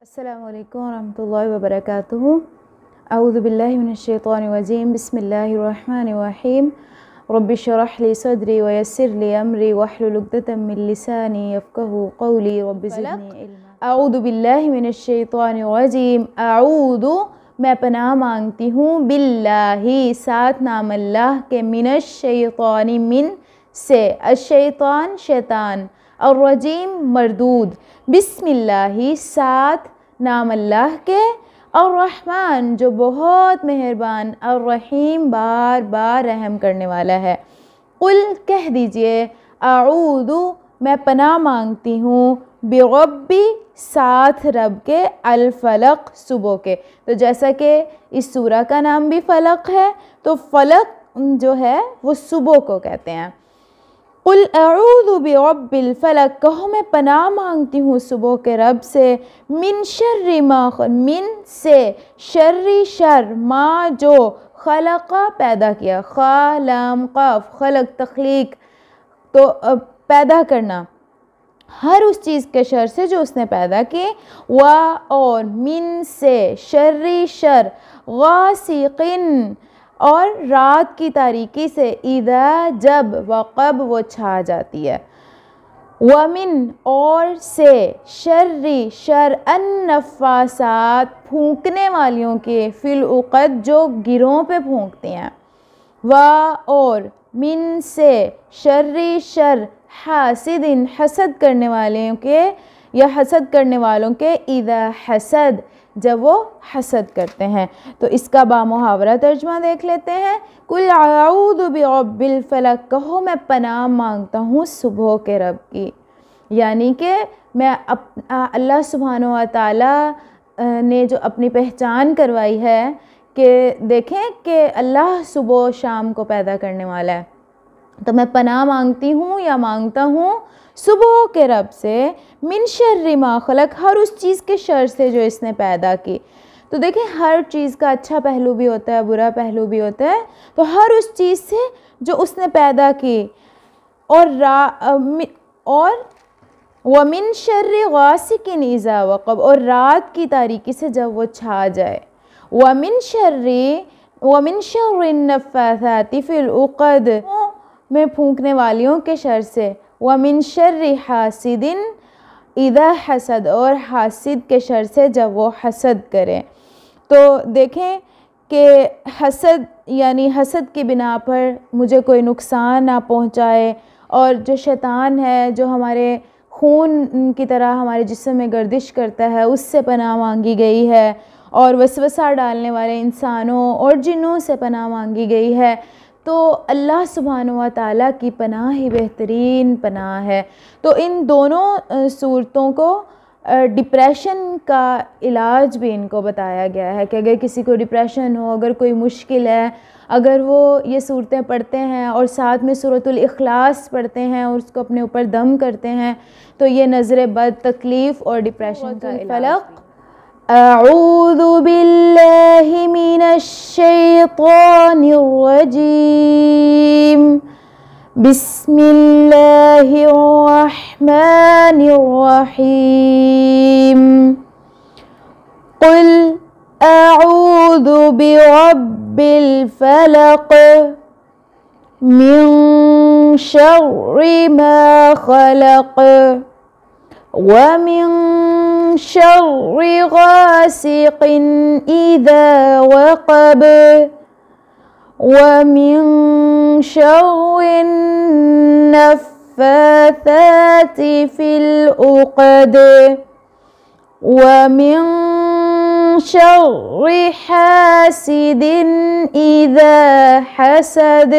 अस्सलामु अलैकुम वरहमतुल्लाहि वबरकातुहू। अऊज़ु बिल्लाहि मिनश्शैतानिर्रजीम। बिस्मिल्लाहिर्रहमानिर्रहीम। रब्बि श्रह ली सदरी व यस्सिर ली अमरी वहलुल उक़दतम मिन लिसानी यफ़क़हू क़ौली। रब्बि ज़िदनी इल्मा। अऊज़ु बिल्लाहि मिनश्शैतानिर्रजीम। अऊज़ु मैं पनाह मांगती हूँ, बिल्लाहि साथ नाम अल्लाह के, मिनश्शैतानि मिन से, अश-शैतान शैतान, और-रजीम मरदूद, बिस्मिल्लाहि साथ नाम अल्लाह के, और रहमान जो बहुत मेहरबान, और रहीम बार बार रहम करने वाला है। कुल कह दीजिए, अऊज़ु मैं पनाह मांगती हूँ, बिरब्बी साथ रब के, अल फलक सुबह के। तो जैसा कि इस सूरा का नाम भी फलक है, तो फलक जो है वो सुबह को कहते हैं। कुल अऊज़ु बिरब्बिल फलक, कहो मैं पनाह मांगती हूँ सुबह के रब से, मिन शर्रि मा, मिन से, शर्रि शर, मा जो, खलक़ा पैदा किया, खा लाम क़ाफ, खलक तख्लीक, तो पैदा करना, हर उस चीज़ के शर से जो उसने पैदा की, व और, मिन से, शर्रि शर, गासिक़िन और रात की तारीकी से, इदा जब, वक़ब वो छा जाती है, वमिन और से, शर्रि शर, अन्नफ़ासात फूंकने वालियों के, फिल उक़द जो गिरों पे फूंकते हैं, व और, मिन से, शर्रि शर, हासिदिन हसद करने वालों के या हसद करने वालों के, इदा हसद जब वो हसद करते हैं। तो इसका बामुहावरा तर्जुमा देख लेते हैं। कुल अऊज़ु बिरब्बिल फलक, कहो मैं पनाह मांगता हूँ सुबह के रब की, यानी कि मैं अल्लाह सुब्हानहू व तआला ने जो अपनी पहचान करवाई है कि देखें कि अल्लाह सुबह शाम को पैदा करने वाला है, तो मैं पनाह मांगती हूँ या मांगता हूँ सुबह के रब से, मिन शर्रि मा खलक, हर उस चीज़ के शर से जो इसने पैदा की। तो देखें हर चीज़ का अच्छा पहलू भी होता है, बुरा पहलू भी होता है, तो हर उस चीज़ से जो उसने पैदा की, और वमिन शर्रि गासिकिन इज़ा वक़ब, और रात की तारीकी से जब वो छा जाए, वमिन शर्रि नफ़्फ़ासाति फ़िल उक़द, में फूंकने वालियों के शर से, वमिन शर्रि हासिदिन इज़ा हसद, और हासिद के शर से जब वो हसद करें। तो देखें कि हसद यानी हसद की बिना पर मुझे कोई नुकसान ना पहुँचाए, और जो शैतान है जो हमारे खून की तरह हमारे जिस्म में गर्दिश करता है, उससे पनाह मांगी गई है, और वसवसा डालने वाले इंसानों और जिन्नों से पनाह मांगी गई है। तो अल्लाह सुब्हानहू व तआला की पनाह ही बेहतरीन पनाह है। तो इन दोनों सूरतों को डिप्रेशन का इलाज भी इनको बताया गया है कि अगर किसी को डिप्रेशन हो, अगर कोई मुश्किल है, अगर वो ये सूरतें पढ़ते हैं और साथ में सूरतुल इखलास पढ़ते हैं और उसको अपने ऊपर दम करते हैं, तो ये नज़र बद, तकलीफ़ और डिप्रेशन का इलाज। अऊज़ु बिल्लाहि मिनश्शैतानिर्रजीम। बिस्मिल्लाहिर्रहमानिर्रहीम। कुल अऊज़ु बिरब्बिल फलक, मिन शर्रि मा खलक, वमिन शर्रि गासिकिन इज़ा वक़ब, वमिन शर्रि नफ़्फ़ासाति फ़िल उक़द, वमिन शर्रि हासिदिन इज़ा हसद।